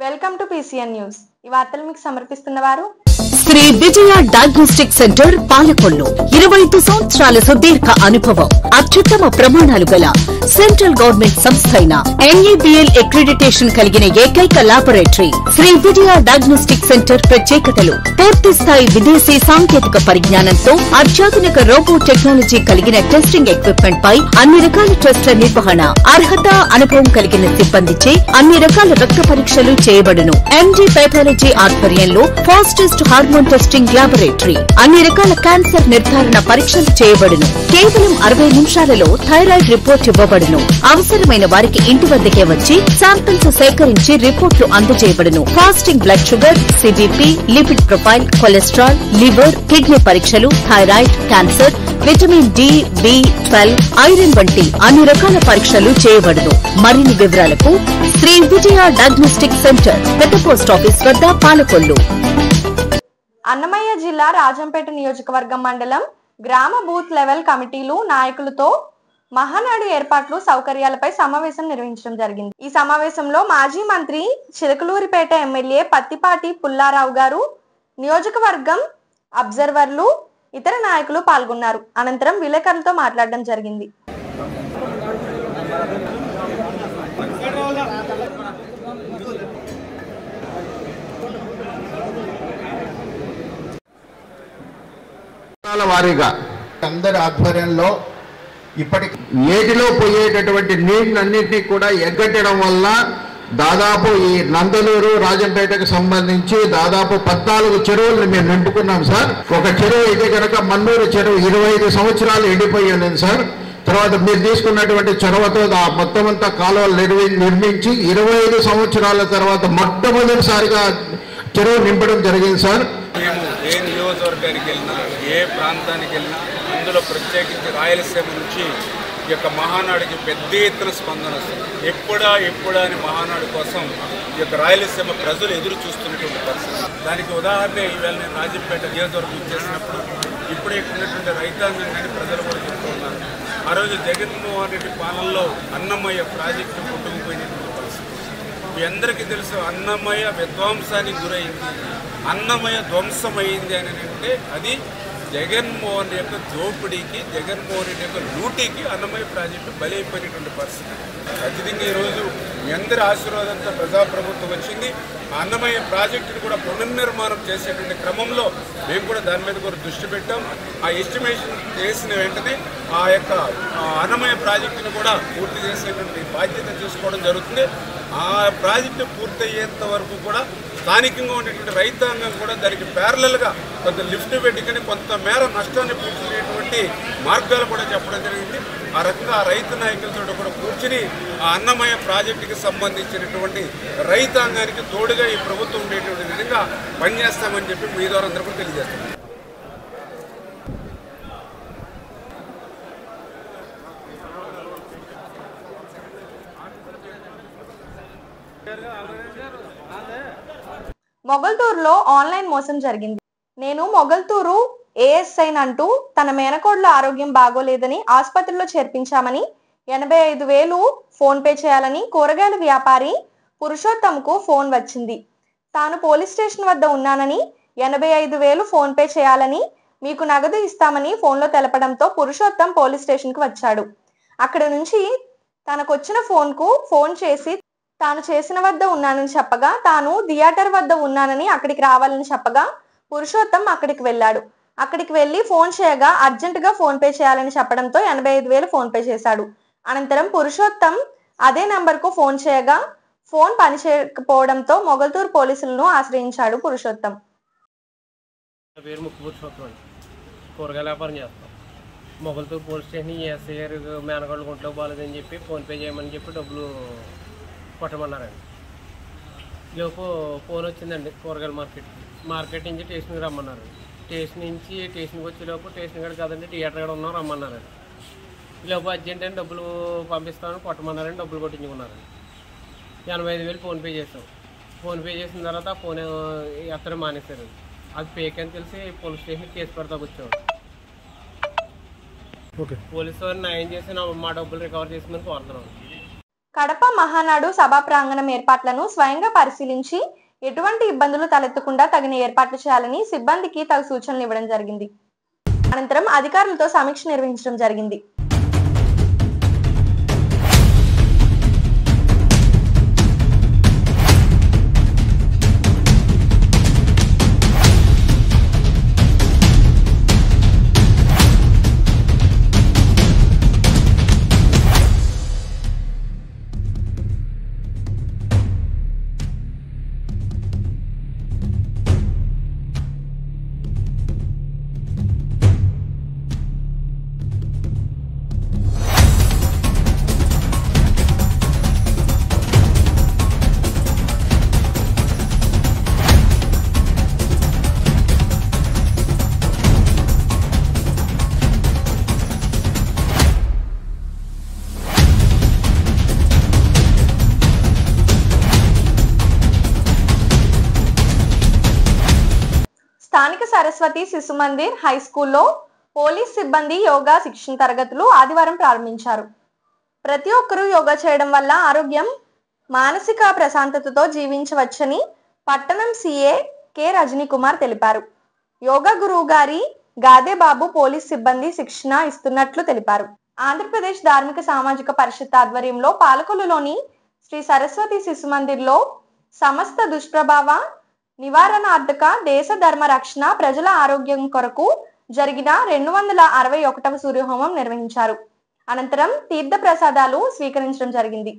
Welcome to PCN news. ఈ వార్తలు మీకు సమర్పిస్తున్నవారు శ్రీ విజయ డయాగ్నోస్టిక్ సెంటర్ పాలకొల్లు. 25 సంవత్సరాల సుదీర్ఘ అనుభవం, అత్యుత్తమ ప్రమాణాలు గల సెంట్రల్ గవర్నమెంట్ సంస్థ అయిన NABL అక్రిడిటేషన్ కలిగిన ఏకైక laboratory Shri Vijaya diagnostic centre. ప్రత్యేకతలు: పూర్తి స్థాయి విదేశీ సాంకేతిక పరిజ్ఞానంతో అత్యాధునిక రోబో టెక్నాలజీ కలిగిన టెస్టింగ్ ఎక్విప్మెంట్ పై అన్ని రకాల టెస్టుల నిర్వహణ, అర్హత, అనుభవం కలిగిన సిబ్బందిచే అన్ని రకాల రక్త పరీక్షలు చేయబడును. MD పైథాలజీ ఆధ్వర్యంలో ఫాస్టెస్ట్ హార్మోన్ టెస్టింగ్ లాబొరేటరీ, అన్ని రకాల క్యాన్సర్ నిర్ధారణ పరీక్షలు చేయబడును. కేవలం 60 నిమిషాలలో థైరాయిడ్ రిపోర్ట్ ఇవ్వబడును. అవసరమైన వారికి ఇంటి వద్దకే వచ్చి శాంపిల్స్ సేకరించి రిపోర్టులు అందజేయబడును. Fasting blood sugar, CBP, lipid profile, cholesterol, liver, kidney పరీక్షలు, thyroid, cancer, vitamin D, B12, iron వంటి అన్ని రకాల పరీక్షలు చేయబడును. మరిన్ని వివరాలకు శ్రీ విజయ డయాగ్నోస్టిక్ సెంటర్, పెద్ద పోస్ట్ ఆఫీస్ వద్ద, పాలకొల్లు. అన్నమయ్య జిల్లా రాజంపేట నియోజకవర్గం మండలం గ్రామ బూత్ లెవెల్ కమిటీలు నాయకులతో మహానాడు ఏర్పాట్లు సౌకర్యాలపై సమావేశం నిర్వహించడం జరిగింది. ఈ సమావేశంలో మాజీ మంత్రి చిలకలూరిపేట ఎమ్మెల్యే పత్తిపాటి పుల్లారావు గారు, నియోజకవర్గం అబ్జర్వర్లు, ఇతర నాయకులు పాల్గొన్నారు. అనంతరం విలేకరులతో మాట్లాడడం జరిగింది. వారీగా అందరి ఆధ్వర్యంలో ఇప్పటికి ఏటిలో పోయేటటువంటి నీళ్ళన్నింటినీ కూడా ఎగ్గట్టడం వల్ల దాదాపు ఈ నందలూరు రాజంపేటకు సంబంధించి దాదాపు 14 చెరువులను మేము నింపుకున్నాం సార్. ఒక చెరువు అయితే కనుక మన్నూరు చెరువు 25 సంవత్సరాలు ఎండిపోయి ఉంది సార్. తర్వాత మీరు తీసుకున్నటువంటి చొరవతో మొత్తం అంతా కాలువలు నిర్మించి 25 సంవత్సరాల తర్వాత మొట్టమొదటిసారిగా చెరువు నింపడం జరిగింది సార్. మేము ఏ నియోజకవర్గానికి వెళ్ళినా, ఏ ప్రాంతానికి వెళ్ళినా, అందులో ప్రత్యేకించి రాయలసీమ నుంచి ఈ యొక్క మహానాడుకి పెద్ద ఎత్తున స్పందన వస్తుంది. ఎప్పుడా అని మహానాడు కోసం ఈ యొక్క రాయలసీమ ప్రజలు ఎదురు చూస్తున్నటువంటి పరిస్థితి. దానికి ఉదాహరణ ఈవేళ నేను రాజంపేట నియోజకవర్గం చేసినప్పుడు ఇప్పుడే ఉన్నటువంటి రైతాంగం కానీ ప్రజలు కూడా చెప్తూ ఉన్నారు. ఆ రోజు జగన్మోహన్ రెడ్డి పాలనలో అన్నమయ్య ప్రాజెక్టు కొట్టుకుపోయినటువంటి పరిస్థితి. మీ అందరికీ తెలుసు, అన్నమయ్య విధ్వంసానికి గురైంది, అన్నమయ్య ధ్వంసమైంది అని అంటే అది జగన్మోహన్ యొక్క దోపిడీకి, జగన్మోహన్ రెడ్డి యొక్క లూటీకి అన్నమయ్య ప్రాజెక్టు బలైపోయినటువంటి పరిస్థితి. ఖచ్చితంగా ఈరోజు మీ అందరి ఆశీర్వాదంతో ప్రజాప్రభుత్వం వచ్చింది. అన్నమయ్య ప్రాజెక్టును కూడా పునర్నిర్మాణం చేసేటువంటి క్రమంలో మేము కూడా దాని మీద కూడా దృష్టి పెట్టాం. ఆ ఎస్టిమేషన్ చేసిన వెంటనే ఆ యొక్క అన్నమయ్య ప్రాజెక్టును కూడా పూర్తి చేసేటువంటి బాధ్యత తీసుకోవడం జరుగుతుంది. ఆ ప్రాజెక్టు పూర్తయ్యేంత వరకు కూడా స్థానికంగా ఉండేటువంటి రైతాంగం కూడా దానికి ప్యారలల్గా కొంత లిఫ్ట్ పెట్టుకుని కొంత మేర నష్టాన్ని పూడ్చుకునేటువంటి మార్గాలు కూడా చెప్పడం జరిగింది. ఆ రకంగా ఆ రైతు నాయకులతో కూడా కూర్చుని ఆ అన్నమయ్య ప్రాజెక్టుకి సంబంధించినటువంటి రైతాంగానికి తోడుగా ఈ ప్రభుత్వం ఉండేటువంటి విధంగా పనిచేస్తామని చెప్పి మీ ద్వారా అందరూ కూడా తెలియజేస్తాం. మొగల్తూరులో ఆన్లైన్ మోసం జరిగింది. నేను మొగల్తూరు ASI అంటూ తన మేనకోడ్ల ఆరోగ్యం బాగోలేదని ఆసుపత్రిలో చేర్పించామని 85,000 ఫోన్ పే చేయాలని కూరగాయల వ్యాపారి పురుషోత్తంకు ఫోన్ వచ్చింది. తాను పోలీస్ స్టేషన్ వద్ద ఉన్నానని 85,000 ఫోన్ పే చేయాలని, మీకు నగదు ఇస్తామని ఫోన్లో తెలపడంతో పురుషోత్తం పోలీస్ స్టేషన్కి వచ్చాడు. అక్కడ నుంచి తనకొచ్చిన ఫోన్కు ఫోన్ చేసి తాను చేసిన వద్ద ఉన్నానని చెప్పగా, తాను థియేటర్ వద్ద ఉన్నానని అక్కడికి రావాలని చెప్పగా పురుషోత్తం అక్కడికి వెళ్ళాడు. అక్కడికి వెళ్ళి ఫోన్ చేయగా అర్జెంటుగా ఫోన్ పే చేయాలని చెప్పడంతో 85,000 ఫోన్ పే చేశాడు. అనంతరం పురుషోత్తం అదే నంబర్కు ఫోన్ చేయగా ఫోన్ పనిచేయకపోవడంతో మొగల్తూరు పోలీసులను ఆశ్రయించాడు పురుషోత్తం. కూరగాయల వ్యాపారం చేస్తాం. మొగల్తూరు పోలీస్ స్టేషన్ SI గారు మేనగోళ్ళ గుంట్లో బాగాలేదని చెప్పి ఫోన్ పే చేయమని చెప్పి డబ్బులు కొట్టమన్నారండి. లోపు ఫోన్ వచ్చిందండి కూరగాయల మార్కెట్ నుంచి స్టేషన్కి రమ్మన్నారు. స్టేషన్కి వచ్చేలోపు స్టేషన్ కాడ కాదండి థియేటర్ కాడ ఉన్నాం రమ్మన్నారండి. లోపు అర్జెంట్ అని డబ్బులు పంపిస్తామని కొట్టమన్నారని డబ్బులు కొట్టించుకున్నారండి. 85,000 ఫోన్ పే చేస్తాం. ఫోన్ పే చేసిన తర్వాత ఫోన్ ఎత్తడం మానేశారు. అది ఫేక్ అని తెలిసి పోలీస్ స్టేషన్కి కేసు పెడతా వచ్చాము. పోలీసు వారు న్యాయం చేసి మా డబ్బులు రికవర్ చేసిందని కోరుతున్నాం. కడప మహానాడు సభా ప్రాంగణం ఏర్పాట్లను స్వయంగా పరిశీలించి ఎటువంటి ఇబ్బందులు తలెత్తకుండా తగిన ఏర్పాట్లు చేయాలని సిబ్బందికి తగు సూచనలు ఇవ్వడం జరిగింది. అనంతరం అధికారులతో సమీక్ష నిర్వహించడం జరిగింది. స్థానిక సరస్వతి శిశు మందిర్ హై స్కూల్లో పోలీస్ సిబ్బంది యోగా శిక్షణ తరగతులు ఆదివారం ప్రారంభించారు. ప్రతి ఒక్కరూ యోగా చేయడం వల్ల ఆరోగ్యం, మానసిక ప్రశాంతతతో జీవించవచ్చని పట్టణం సిఏ కె రజనీ కుమార్ తెలిపారు. యోగా గురువు గారి గాదేబాబు పోలీస్ సిబ్బంది శిక్షణ ఇస్తున్నట్లు తెలిపారు. ఆంధ్రప్రదేశ్ ధార్మిక సామాజిక పరిషత్ ఆధ్వర్యంలో పాలకొల్లులోని శ్రీ సరస్వతి శిశు మందిర్లో సమస్త దుష్ప్రభావ నివారణార్థక దేశ ధర్మ రక్షణ ప్రజల ఆరోగ్యం కొరకు జరిగిన 261వ సూర్యహోమం నిర్వహించారు. అనంతరం తీర్థ ప్రసాదాలు స్వీకరించడం జరిగింది.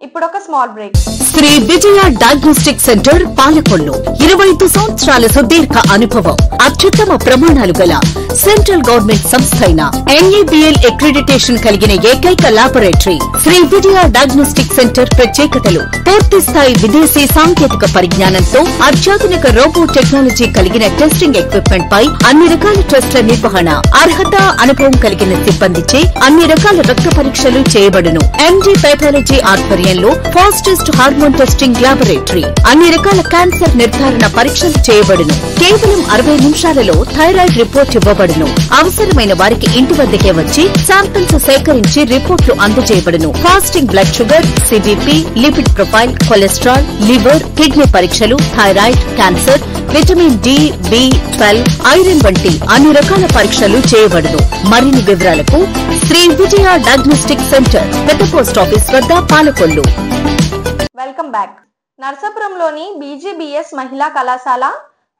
ఇప్పుడు ఒక small break. Shri Vijaya diagnostic centre Palakollu 25 సంవత్సరాల సుదీర్ఘ అనుభవం, అత్యుత్తమ ప్రమాణాలు గల సెంట్రల్ గవర్నమెంట్ సంస్థ అయిన NABL అక్రిడిటేషన్ కలిగిన ఏకైక laboratory Shri Vijaya diagnostic centre ప్రత్యేకతలు పూర్తి స్థాయి విదేశీ సాంకేతిక పరిజ్ఞానంతో అత్యాధునిక రోబో టెక్నాలజీ కలిగిన టెస్టింగ్ ఎక్విప్మెంట్ పై అన్ని రకాల టెస్టుల నిర్వహణ, అర్హత, అనుభవం కలిగిన సిబ్బందిచే అన్ని రకాల రక్త పరీక్షలు చేయబడును. MD పైథాలజీ ఆధ్వర్యంలో ఫాస్టెస్ట్ హార్మోన్ టెస్టింగ్ లాబొరేటరీ, అన్ని రకాల క్యాన్సర్ నిర్ధారణ పరీక్షలు చేయబడును. కేవలం 60 నిమిషాలలో థైరాయిడ్ రిపోర్ట్ ఇవ్వబడును. అవసరమైన వారికి ఇంటి వద్దకే వచ్చి శాంపిల్స్ సేకరించి రిపోర్ట్లు అందజేయబడును. Fasting blood sugar, CBP, lipid profile, cholesterol, liver, kidney పరీక్షలు, thyroid, cancer, vitamin D, B12, iron వంటి అన్ని రకాల పరీక్షలు చేయబడును. మరిన్ని వివరాలకు శ్రీ విజయ డయాగ్నోస్టిక్ సెంటర్, పెద్ద పోస్ట్ ఆఫీస్ వద్ద, పాలకొల్లు. Welcome back. నర్సాపురంలోని BGBS మహిళా కళాశాల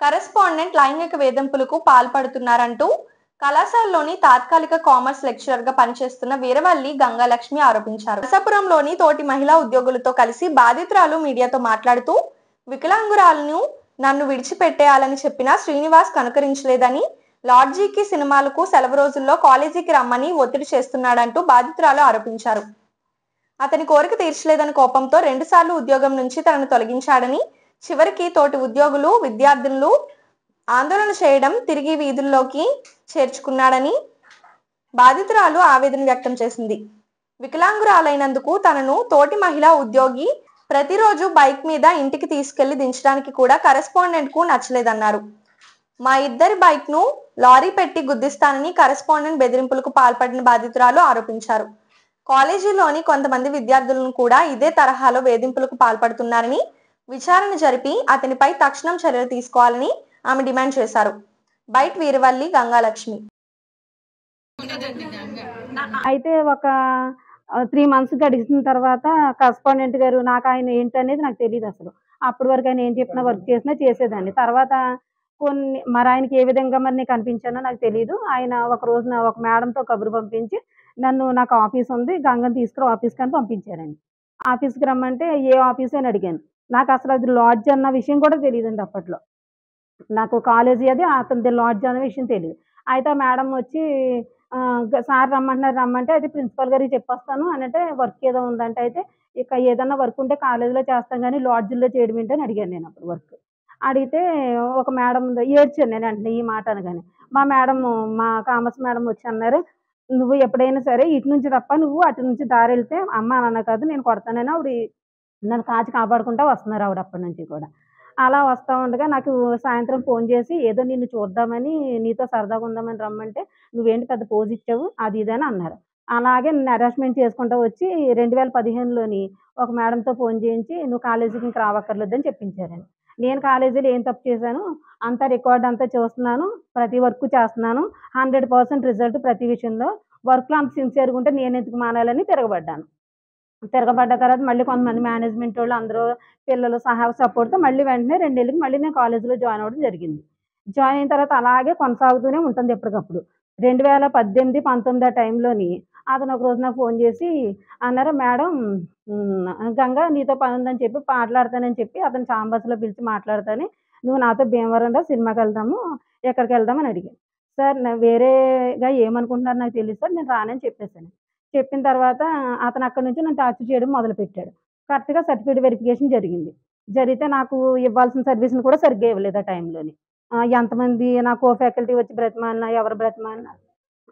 కరెస్పాండెంట్ లైంగిక వేధింపులకు పాల్పడుతున్నారంటూ కళాశాలలోని తాత్కాలిక కామర్స్ లెక్చరర్ గా పనిచేస్తున్న వీరవల్లి గంగాలక్ష్మి ఆరోపించారు. నర్సాపురంలోని తోటి మహిళా ఉద్యోగులతో కలిసి బాధితురాలు మీడియాతో మాట్లాడుతూ వికలాంగురాలను నన్ను విడిచిపెట్టేయాలని చెప్పినా శ్రీనివాస్ కనుకరించలేదని, లాడ్జీకి సినిమాలకు సెలవు రోజుల్లో కాలేజీకి రమ్మని ఒత్తిడి చేస్తున్నాడంటూ బాధితురాలు ఆరోపించారు. అతని కోరిక తీర్చలేదని కోపంతో 2 సార్లు ఉద్యోగం నుంచి తనను తొలగించాడని, చివరికి తోటి ఉద్యోగులు, విద్యార్థులు ఆందోళన చేయడం తిరిగి వీధుల్లోకి చేర్చుకున్నాడని బాధితురాలు ఆవేదన వ్యక్తం చేసింది. వికలాంగురాలైనందుకు తనను తోటి మహిళా ఉద్యోగి ప్రతిరోజు బైక్ మీద ఇంటికి తీసుకెళ్లి దించడానికి కూడా కరెస్పాండెంట్ కు నచ్చలేదన్నారు. మా ఇద్దరి బైక్ ను లారీ పెట్టి గుద్దిస్తానని కరెస్పాండెంట్ బెదిరింపులకు పాల్పడిన బాధితురాలు ఆరోపించారు. కాలేజీలోని కొంతమంది విద్యార్థులను కూడా ఇదే తరహాలో వేధింపులకు పాల్పడుతున్నారని, విచారణ జరిపి అతనిపై తక్షణం చర్యలు తీసుకోవాలని ఆమె డిమాండ్ చేశారు. బైట్ వీరవల్లి గంగాలక్ష్మి. అయితే ఒక 3 months గడిచిన తర్వాత కరెస్పాండెంట్ గారు, నాకు ఆయన ఏంటనేది నాకు తెలియదు అసలు. అప్పటి వరకు ఆయన ఏం చెప్పినా వర్క్ చేసినా చేసేదాన్ని. తర్వాత మరి ఆయనకి ఏ విధంగా మరి నేను కనిపించానో నాకు తెలియదు. ఆయన ఒక రోజున ఒక మేడంతో కబురు పంపించి నాకు ఆఫీస్ ఉంది, గంగని తీసుకురా ఆఫీస్కి అని పంపించారండి. ఆఫీస్కి రమ్మంటే ఏ ఆఫీస్ అని అడిగాను. నాకు అసలు అది లాడ్జ్ అన్న విషయం కూడా తెలియదండి అప్పట్లో. నాకు కాలేజీ అది, అతనిది లాడ్జ్ అనే విషయం తెలియదు. అయితే ఆ మేడం వచ్చి సార్ రమ్మంటున్నారు, రమ్మంటే అయితే ప్రిన్సిపల్ గారికి చెప్పొస్తాను అని అంటే, వర్క్ ఏదో ఉందంటే, అయితే ఇక ఏదన్నా వర్క్ ఉంటే కాలేజీలో చేస్తాం కానీ లాడ్జిల్లో చేయడం ఏంటని అడిగాను నేను అప్పుడు వర్క్. అడిగితే ఒక మేడం ఏడ్చాను నేను వెంటనే ఈ మాట అనగానే. మా కామర్స్ మేడం వచ్చి అన్నారు, నువ్వు ఎప్పుడైనా సరే ఇటు నుంచి తప్ప నువ్వు అటు నుంచి దారి వెళ్తే అమ్మ నాన్న కాదు నేను కొడతానని ఆవిడ నన్ను కాచి కాపాడుకుంటా వస్తున్నారు ఆవిడ అప్పటి నుంచి కూడా. అలా వస్తూ ఉండగా నాకు సాయంత్రం ఫోన్ చేసి, ఏదో నిన్ను చూద్దామని, నీతో సరదాగా ఉందామని రమ్మంటే నువ్వేంటి పెద్ద పోజ్ ఇచ్చావు అది ఇది అని అన్నారు. అలాగే నన్ను హెరాస్మెంట్ చేసుకుంటూ వచ్చి 2015లోని ఒక మేడంతో ఫోన్ చేయించి, నువ్వు కాలేజీకి ఇంక రావక్కర్లేదని చెప్పించారండి. నేను కాలేజీలో ఏం తప్పు చేశాను, అంతా రికార్డ్ అంతా చూస్తున్నాను, ప్రతి వర్క్ చేస్తున్నాను, 100% రిజల్ట్ ప్రతి విషయంలో. వర్క్లో అంత సిన్సియర్గా ఉంటే నేను ఎందుకు మానాలని తిరగబడ్డాను. తిరగబడ్డ తర్వాత మళ్ళీ కొంతమంది మేనేజ్మెంట్ వాళ్ళు అందరూ పిల్లలు సపోర్ట్‌తో మళ్ళీ వెంటనే 2 నెలలకి మళ్ళీ నేను కాలేజీలో జాయిన్ అవ్వడం జరిగింది. జాయిన్ అయిన తర్వాత అలాగే కొనసాగుతూనే ఉంటుంది ఎప్పటికప్పుడు. 2018, 19 ఆ టైంలోని అతను ఒక రోజు నాకు ఫోన్ చేసి అన్నారు, మేడం గంగా నీతో పని ఉందని చెప్పి మాట్లాడతానని చెప్పి అతను చాంబర్స్‌లో పిలిచి మాట్లాడతాని, నువ్వు నాతో భీమవరం రా సినిమాకి వెళ్దాము, ఎక్కడికి వెళ్దామని అడిగాను. సార్ వేరేగా ఏమనుకుంటున్నారో నాకు తెలీదు సార్, నేను రానని చెప్పేసాను. చెప్పిన తర్వాత అతను అక్కడి నుంచి నన్ను టార్చర్ చేయడం మొదలుపెట్టాడు. కరెక్ట్‌గా సర్టిఫికేట్ వెరిఫికేషన్ జరిగింది. జరిగితే నాకు ఇవ్వాల్సిన సర్వీస్‌ని కూడా సరిగ్గా ఇవ్వలేదు ఆ టైంలోని. ఎంతమంది నా కో ఫ్యాకల్టీ వచ్చి బ్రతిమాలినా, ఎవరు బ్రతిమాలినా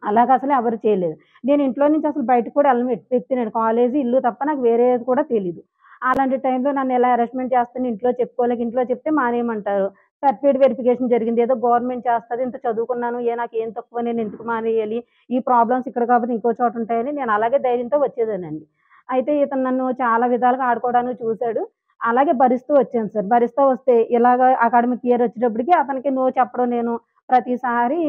అలాగ అసలు ఎవరు చేయలేదు. నేను ఇంట్లో నుంచి అసలు బయటకు కూడా వెళ్ళని వ్యక్తిని. కాలేజీ, ఇల్లు తప్ప నాకు వేరేది కూడా తెలీదు. అలాంటి టైంలో నన్ను ఎలా హెరాస్మెంట్ చేస్తాను, ఇంట్లో చెప్పుకోలేక, ఇంట్లో చెప్తే మానేయమంటారు. సర్టిఫికేట్ వెరిఫికేషన్ జరిగింది. ఏదో గవర్నమెంట్ చేస్తది, ఇంత చదువుకున్నాను, నాకేం తక్కువ, నేను ఎందుకు మానేయాలి, ఈ ప్రాబ్లమ్స్ ఇక్కడ కాకపోతే ఇంకో చోట ఉంటాయని నేను అలాగే ధైర్యంతో వచ్చేదానండి. అయితే ఇతను నన్ను చాలా విధాలుగా ఆడుకోవడానికి చూసాడు. అలాగే భరిస్తూ వచ్చాను సార్. భరిస్తూ వస్తే ఇలాగ అకాడమిక్ ఇయర్ వచ్చేటప్పటికి అతనికి నో చెప్పడం నేను ప్రతిసారి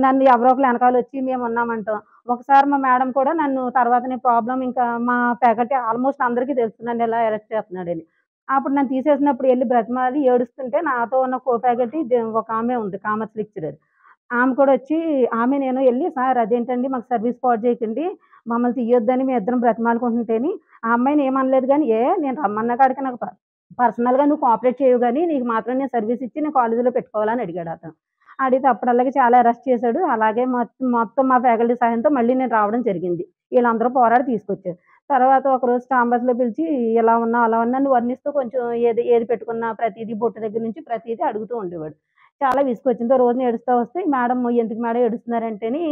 నన్ను ఎవరో ఒకళ్ళు వెనకాలొచ్చి మేమున్నామంటాం. ఒకసారి మా మేడం కూడా నన్ను తర్వాత నీ ప్రాబ్లమ్ ఇంకా మా ఫ్యాకల్టీ ఆల్మోస్ట్ అందరికీ తెలుసు నన్ను ఎలా అరెస్ట్ చేస్తున్నాడని. అప్పుడు నన్ను తీసేసినప్పుడు ఎళ్లి బ్రతిమాలి ఏడుస్తుంటే నాతో ఉన్న కో ఫ్యాకల్టీ ఒక ఆమె ఉంది కామర్స్ లెక్చరర్. ఆమె కూడా వచ్చి నేను ఎళ్లి, సార్ అదేంటండి మాకు సర్వీస్ పాడు చేయకండి, మమ్మల్ని తీయొద్దని మేమిద్దరం బ్రతిమాలుకుంటుంటేని ఆ అమ్మాయిని ఏమనలేదు గానీ, నేను రమ్మన్న కాడికి నాకు పర్సనల్‌గా నువ్వు కోఆపరేట్ చేయవు గానీ నీకు మాత్రం నేను సర్వీస్ ఇచ్చి నేను కాలేజీలో పెట్టుకోవాలని అడిగాడు అతను. అడిగితే అప్పటిలాగే చాలా అరెస్ట్ చేశాడు. అలాగే మొత్తం మా ఫ్యాకల్టీ సహాయంతో మళ్ళీ నేను రావడం జరిగింది. వీళ్ళందరూ పోరాడి తీసుకొచ్చారు. తర్వాత ఒకరోజు చాంబర్స్‌లో పిలిచి ఇలా ఉన్నావు, అలా ఉన్నావు అని వర్ణిస్తూ కొంచెం ఏది పెట్టుకున్నా ప్రతీదీ బొట్టు దగ్గర నుంచి ప్రతీదీ అడుగుతూ ఉండేవాడు. చాలా విసుగొచ్చింది. ఓ రోజున ఏడుస్తా వస్తే మేడం, ఎందుకు మేడం ఏడుస్తున్నారంటేని,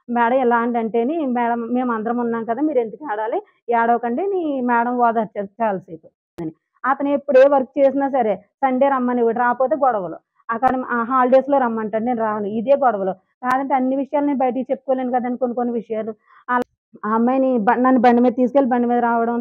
మేడం ఎలా అంటేని, మేడం మేమందరం ఉన్నాం కదా మీరెందుకు ఏడవాలి, ఏడవకండి అని మేడం ఓదార్చారు చాలాసేపు అని. అతను ఎప్పుడు ఏ వర్క్ చేసినా సరే సండే రమ్మనేవాడు, రాకపోతే గొడవలు. అక్కడ హాలిడేస్‌లో రమ్మంటాడు, నేను రాను. ఇదే గొడవలు. కాదంటే అన్ని విషయాలు నేను బయటికి చెప్పుకోలేను కదండీ కొన్ని విషయాలు. ఆ అమ్మాయిని నన్ను బండి మీద తీసుకెళ్ళి బండి మీద రావడం,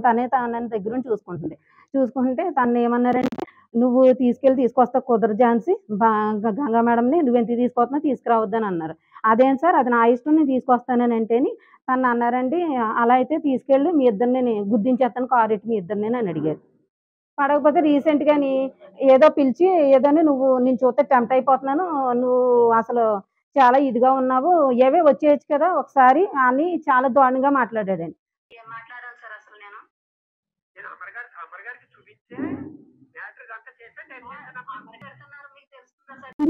నన్ను దగ్గరుండి చూసుకుంటుంది. చూసుకుంటే తననేమన్నారంటే, నువ్వు తీసుకొస్తావు కుదరదు ఝాన్సీ, గంగా మేడంని నువ్వెందుకు తీసుకొస్తున్నావు, తీసుకురావద్దని అన్నారు. అదేంటి సార్ అది నా ఇష్టం, నేను తీసుకొస్తానని అంటేని తను అన్నారండి, అలా అయితే తీసుకెళ్ళి మీ ఇద్దరిని గుద్దించేస్తాను కారు ఎట్టి మీ ఇద్దరిని అని అడిగారు. పడకపోతే రీసెంట్‌గాని ఏదో పిలిచి నువ్వు నేను చూస్తే టెంప్ట్ అయిపోతున్నాను, నువ్వు అసలు చాలా ఇదిగా ఉన్నావు, ఏవే వచ్చేయొచ్చు కదా ఒకసారి అని చాలా దారుణంగా మాట్లాడాడండి. ఏం మాట్లాడాలి సార్ అసలు నేను?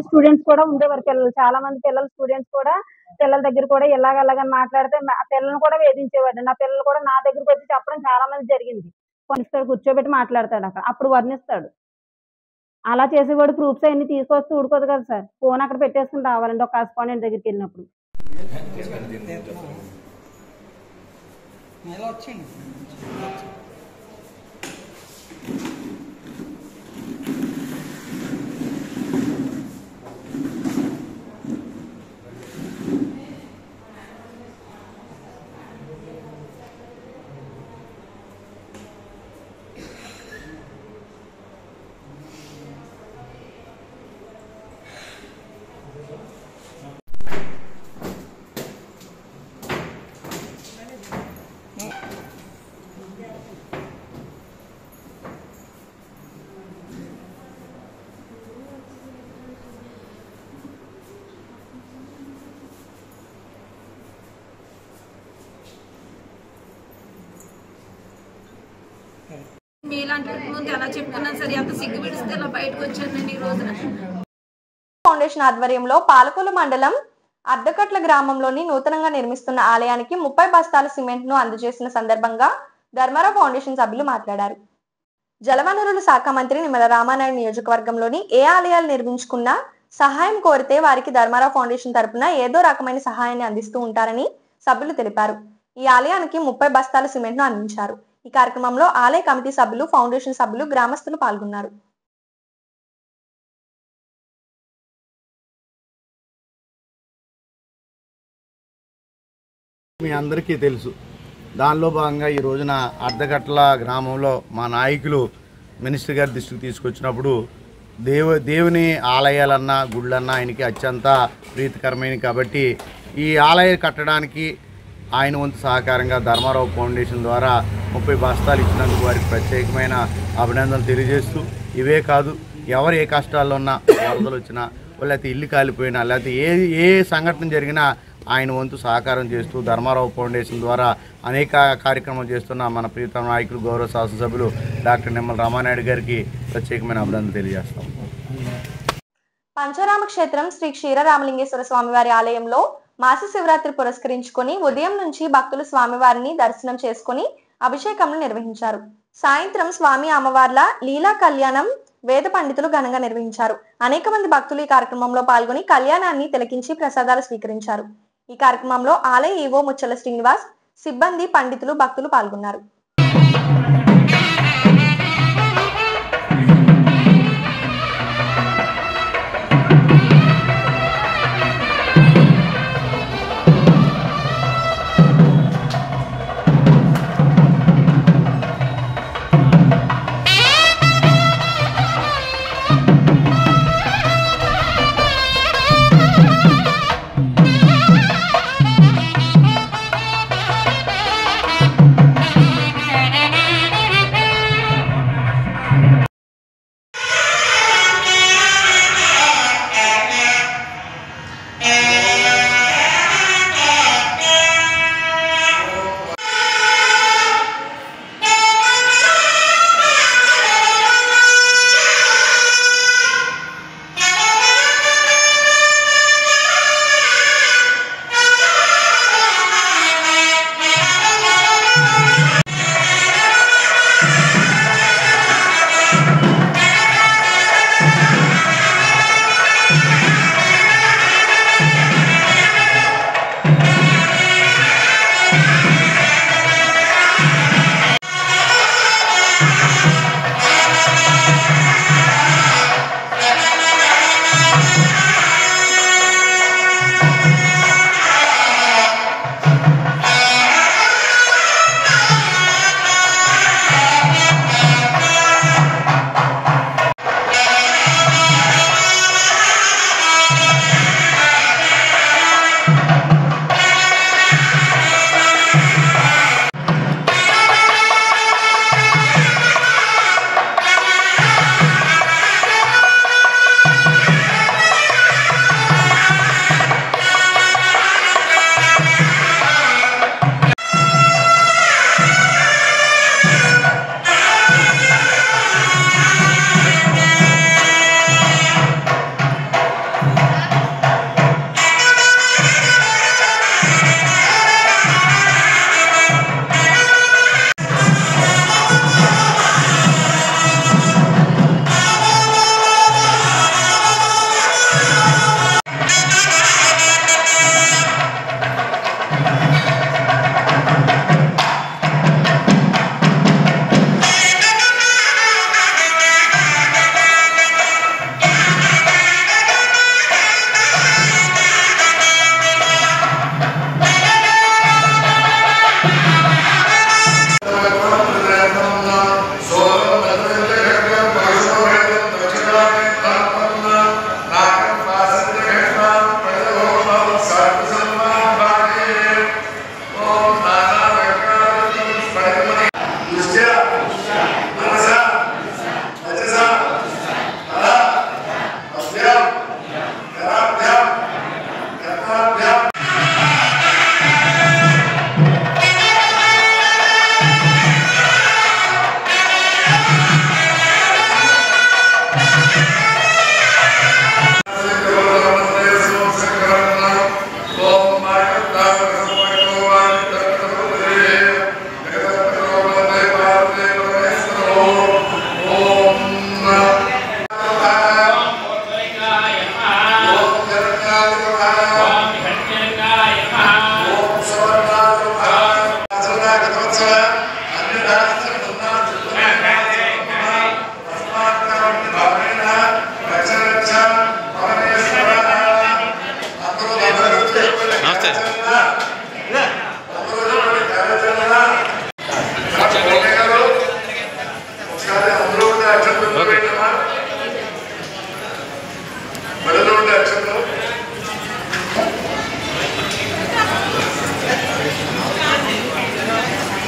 స్టూడెంట్స్ కూడా ఉండేవారు, పిల్లలు చాలా మంది పిల్లలు స్టూడెంట్స్ కూడా పిల్లల దగ్గర కూడా ఇలాగలాగని మాట్లాడితే పిల్లల్ని కూడా వేధించేవాడు. నా పిల్లలు కూడా నా దగ్గరకు వచ్చి చెప్పడం చాలా మంది జరిగింది. కొనిస్తాడు, కూర్చోబెట్టి మాట్లాడతాడు, అప్పుడు వర్ణిస్తాడు. అలా చేసేవాడు. ప్రూఫ్స్ అన్ని తీసుకొస్తే ఊడుకోదు కదా సార్, ఫోన్ అక్కడ పెట్టేసుకుని రావాలండి ఒక కరెస్పాండెంట్ దగ్గరికి వెళ్ళినప్పుడు. మీలాంటి ముందు ఎలా చెప్పుకున్నాను సరే, అంత సిగ్గు విడిస్తే ఇలా బయటకు వచ్చానండి ఈ రోజున. ఫౌండేషన్ ఆధ్వర్యంలో పాలకొల్లు మండలం అర్ధకట్ల గ్రామంలోని నూతనంగా నిర్మిస్తున్న ఆలయానికి 30 బస్తాల సిమెంట్ ను అందజేసిన సందర్భంగా ధర్మారావు ఫౌండేషన్ సభ్యులు మాట్లాడారు. జలవనరుల శాఖ మంత్రి నిమ్మల రామానాయుడు నియోజకవర్గంలోని ఏ ఆలయాలు నిర్మించుకున్నా సహాయం కోరితే వారికి ధర్మారావు ఫౌండేషన్ తరపున ఏదో రకమైన సహాయాన్ని అందిస్తూ ఉంటారని సభ్యులు తెలిపారు. ఈ ఆలయానికి 30 బస్తాల సిమెంట్ ను అందించారు. ఈ కార్యక్రమంలో ఆలయ కమిటీ సభ్యులు, ఫౌండేషన్ సభ్యులు, గ్రామస్తులు పాల్గొన్నారు. మీ అందరికీ తెలుసు, దానిలో భాగంగా ఈ రోజున అర్ధగట్ల గ్రామంలో మా నాయకులు మినిస్టర్ గారి దృష్టికి తీసుకొచ్చినప్పుడు దేవుని ఆలయాలన్నా గుళ్ళన్నా ఆయనకి అత్యంత ప్రీతికరమైనవి కాబట్టి ఈ ఆలయం కట్టడానికి ఆయన వంతు సహకారంగా ధర్మారావు ఫౌండేషన్ ద్వారా 30 బస్తాలు ఇచ్చినందుకు వారికి ప్రత్యేకమైన అభినందనలు తెలియజేస్తూ, ఇవే కాదు ఎవరు ఏ కష్టాల్లో ఉన్నా, వరదలు వచ్చినా, లేకపోతే ఇల్లు కాలిపోయినా, లేకపోతే ఏ సంఘటన జరిగినా ఆయన వంతు సహకారం చేస్తూ ధర్మారావు ఫౌండేషన్ ద్వారా అనేక కార్యక్రమాలు చేస్తున్న మన ప్రీతమ నాయకులు, గౌరవ శాసనసభ్యులు డాక్టర్ నిమ్మల రామానాయుడు గారికి ప్రత్యేకమైన అభినందనలు తెలియజేస్తాం. పంచరామ క్షేత్రం శ్రీ క్షీరరామలింగేశ్వర స్వామివారి ఆలయంలో మాస శివరాత్రి పురస్కరించుకొని ఉదయం నుంచి భక్తులు స్వామివారిని దర్శనం చేసుకుని అభిషేకంను నిర్వహించారు. సాయంత్రం స్వామి అమ్మవార్ల లీలా కళ్యాణం వేద పండితులు ఘనంగా నిర్వహించారు. అనేక మంది భక్తులు ఈ కార్యక్రమంలో పాల్గొని కళ్యాణాన్ని తిలకించి ప్రసాదాలు స్వీకరించారు. ఈ కార్యక్రమంలో ఆలయ ఈవో ముచ్చల శ్రీనివాస్, సిబ్బంది, పండితులు, భక్తులు పాల్గొన్నారు.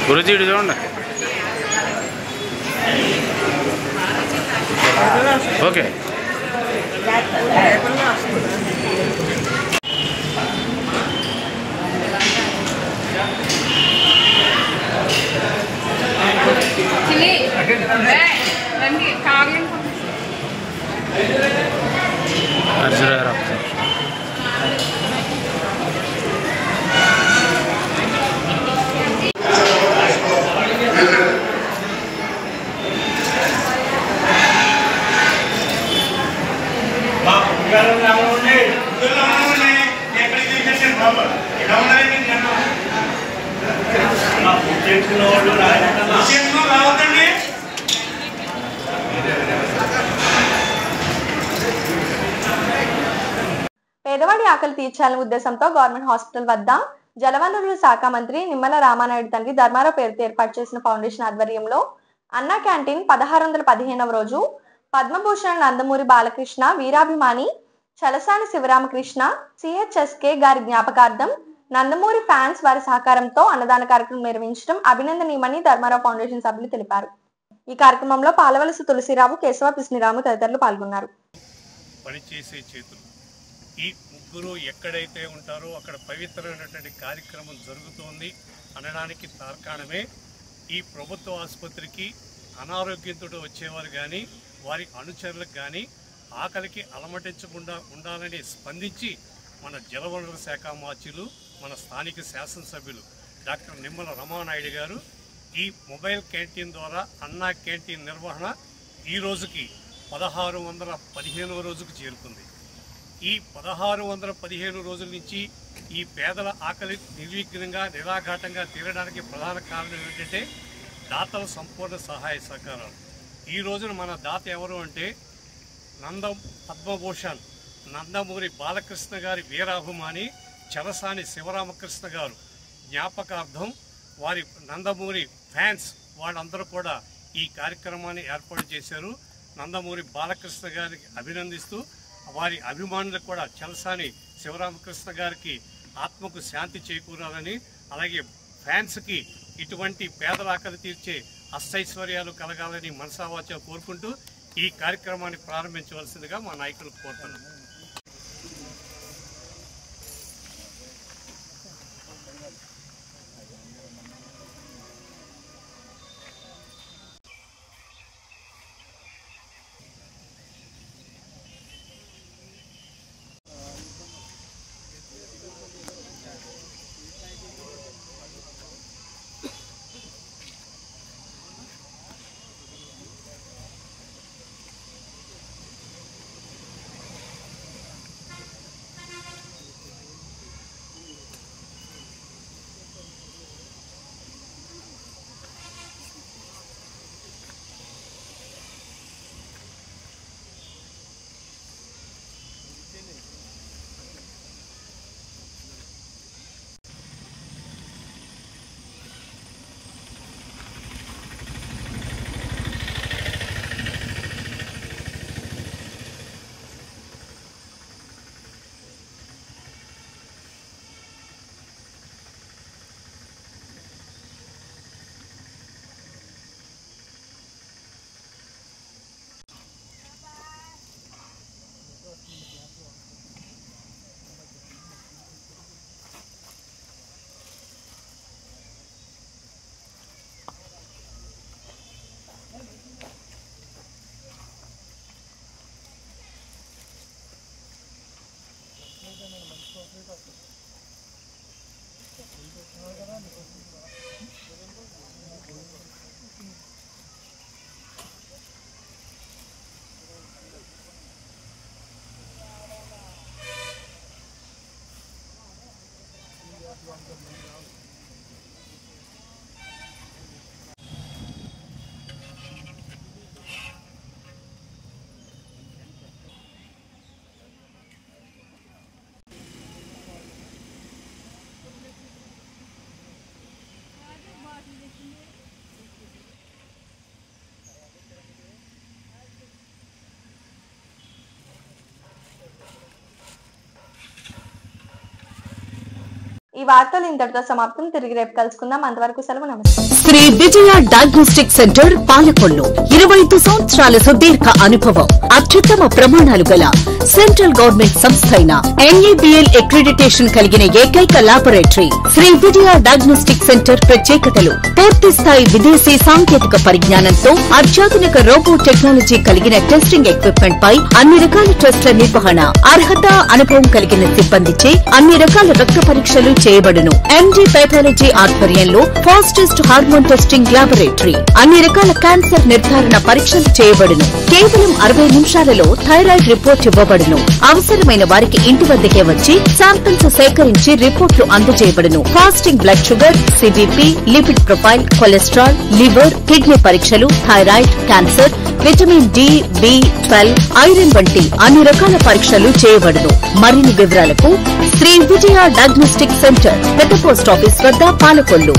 గురుజీ ఇటు చూడండి. ఓకే పేదవాడి ఆకలి తీర్చాలనే ఉద్దేశంతో గవర్నమెంట్ హాస్పిటల్ వద్ద జలవనరుల శాఖ మంత్రి నిమ్మల రామానాయుడు తండ్రి ధర్మారావు పేరుతో ఏర్పాటు చేసిన ఫౌండేషన్ ఆధ్వర్యంలో అన్నా క్యాంటీన్ 1615వ రోజు పద్మభూషణ్ నందమూరి బాలకృష్ణ వీరాభిమాని చలసాని శివరామకృష్ణ సిహెచ్ఎస్కే గారి జ్ఞాపకార్థం నందమూరి ఫ్యాన్స్ వారి సహకారంతో అన్నదాన కార్యక్రమం నిర్వహించడం అభినందనీయమని ధర్మారావు ఫౌండేషన్ సభ్యులు తెలిపారు. ఈ కార్యక్రమంలో పాలవలస తులసిరావు, కేశవ పిస్నిరాము తదితరులు పాల్గొన్నారు. పనిచేసే చేతులు ఈ ముగ్గురు ఎక్కడైతే ఉంటారో అక్కడ పవిత్రమైనటువంటి కార్యక్రమం జరుగుతోంది అనడానికి తార్కాణమే ఈ ప్రభుత్వ ఆసుపత్రికి అనారోగ్యంతో వచ్చేవారు కానీ వారి అనుచరులకు కానీ ఆకలికి అలమటించకుండా ఉండాలని స్పందించి మన జలవనరుల శాఖ మాచులు మన స్థానిక శాసనసభ్యులు డాక్టర్ నిమ్మల రామానాయుడు గారు ఈ మొబైల్ క్యాంటీన్ ద్వారా అన్నా క్యాంటీన్ నిర్వహణ ఈ రోజుకి 1615వ రోజుకు చేరుకుంది. ఈ 1615 రోజుల నుంచి ఈ పేదల ఆకలి నిర్విఘ్నంగా నిరాఘాటంగా తీరడానికి ప్రధాన కారణం ఏంటంటే దాతల సంపూర్ణ సహాయ సహకారాలు. ఈ రోజున మన దాత ఎవరు అంటే పద్మభూషణ్ నందమూరి బాలకృష్ణ గారి వీరాభిమాని చలసాని శివరామకృష్ణ గారు జ్ఞాపకార్థం వారి నందమూరి ఫ్యాన్స్ వాళ్ళందరూ కూడా ఈ కార్యక్రమాన్ని ఏర్పాటు చేశారు. నందమూరి బాలకృష్ణ గారికి అభినందిస్తూ వారి అభిమానులకు కూడా చలసాని శివరామకృష్ణ గారికి ఆత్మకు శాంతి చేకూరాలని, అలాగే ఫ్యాన్స్కి ఇటువంటి పేదల ఆకలి తీర్చే అష్టైశ్వర్యాలు కలగాలని మనసావాచ కోరుకుంటూ ఈ కార్యక్రమాన్ని ప్రారంభించవలసిందిగా మా నాయకులు కోరుతున్నాం. ఈ వార్తలు ఇంతటితో సమాప్తం. తిరిగి రేపు కలుసుకుందాం. అంతవరకు సెలవు. నమస్తే. శ్రీ విజయ డయాగ్నోస్టిక్ సెంటర్ పాలకొల్లు 25 సంవత్సరాల సుదీర్ఘ అనుభవం, అత్యుత్తమ ప్రమాణాలు గల సెంట్రల్ గవర్నమెంట్ సంస్థ అయిన NABL అక్రిడిటేషన్ కలిగిన ఏకైక laboratory Shri Vijaya diagnostic centre ప్రత్యేకతలు: పూర్తి స్థాయి విదేశీ సాంకేతిక పరిజ్ఞానంతో అత్యాధునిక రోబో టెక్నాలజీ కలిగిన టెస్టింగ్ ఎక్విప్మెంట్ పై అన్ని రకాల టెస్టుల నిర్వహణ, అర్హత, అనుభవం కలిగిన సిబ్బందిచే అన్ని రకాల రక్త పరీక్షలు చేయబడును. MD పైథాలజీ ఆధ్వర్యంలో ఫాస్టెస్ట్ హార్మోన్ టెస్టింగ్ లాబొరేటరీ, అన్ని రకాల క్యాన్సర్ నిర్ధారణ పరీక్షలు చేయబడును. కేవలం 60 నిమిషాలలో థైరాయిడ్ రిపోర్ట్ ఇవ్వబడును. అవసరమైన వారికి ఇంటి వద్దకే వచ్చి శాంపిల్స్ సేకరించి రిపోర్టులు అందజేయబడును. Fasting blood sugar, CBP, lipid profile, cholesterol, liver, kidney పరీక్షలు, thyroid, cancer, vitamin D, B12, iron వంటి అన్ని రకాల పరీక్షలు చేయబడును. మరిన్ని వివరాలకు శ్రీ విజయ డయాగ్నోస్టిక్ సెంటర్, పెద్ద పోస్ట్ ఆఫీస్ వద్ద, పాలకొల్లు.